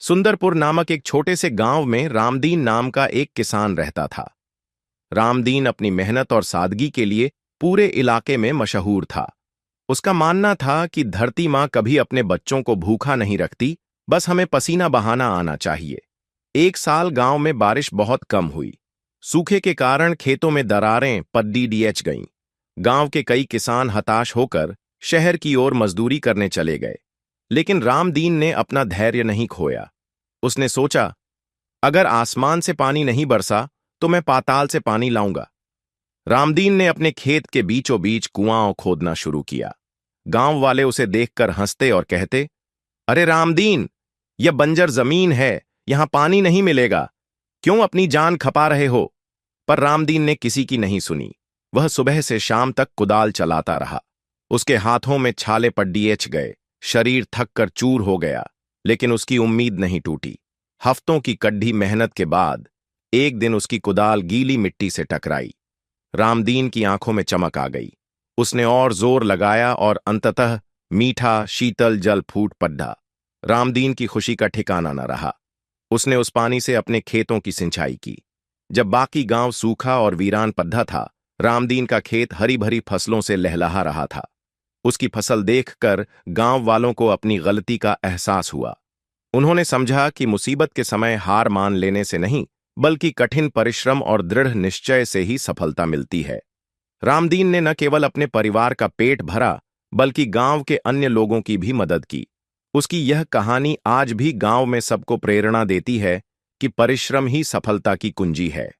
सुंदरपुर नामक एक छोटे से गांव में रामदीन नाम का एक किसान रहता था। रामदीन अपनी मेहनत और सादगी के लिए पूरे इलाके में मशहूर था। उसका मानना था कि धरती माँ कभी अपने बच्चों को भूखा नहीं रखती, बस हमें पसीना बहाना आना चाहिए। एक साल गांव में बारिश बहुत कम हुई। सूखे के कारण खेतों में दरारें पड्डी डीएच गईं। गांव के कई किसान हताश होकर शहर की ओर मजदूरी करने चले गए, लेकिन रामदीन ने अपना धैर्य नहीं खोया। उसने सोचा, अगर आसमान से पानी नहीं बरसा तो मैं पाताल से पानी लाऊंगा। रामदीन ने अपने खेत के बीचों बीच कुआं खोदना शुरू किया। गांव वाले उसे देखकर हंसते और कहते, अरे रामदीन, यह बंजर जमीन है, यहां पानी नहीं मिलेगा, क्यों अपनी जान खपा रहे हो? पर रामदीन ने किसी की नहीं सुनी। वह सुबह से शाम तक कुदाल चलाता रहा। उसके हाथों में छाले पड्डीएच गए, शरीर थक कर चूर हो गया, लेकिन उसकी उम्मीद नहीं टूटी। हफ्तों की कड़ी मेहनत के बाद एक दिन उसकी कुदाल गीली मिट्टी से टकराई। रामदीन की आंखों में चमक आ गई। उसने और जोर लगाया और अंततः मीठा शीतल जल फूट पड़ा। रामदीन की खुशी का ठिकाना न रहा। उसने उस पानी से अपने खेतों की सिंचाई की। जब बाकी गांव सूखा और वीरान पद्धा था, रामदीन का खेत हरी भरी फसलों से लहलहा रहा था। उसकी फसल देखकर गांव वालों को अपनी गलती का एहसास हुआ। उन्होंने समझा कि मुसीबत के समय हार मान लेने से नहीं, बल्कि कठिन परिश्रम और दृढ़ निश्चय से ही सफलता मिलती है। रामदीन ने न केवल अपने परिवार का पेट भरा, बल्कि गांव के अन्य लोगों की भी मदद की। उसकी यह कहानी आज भी गांव में सबको प्रेरणा देती है कि परिश्रम ही सफलता की कुंजी है।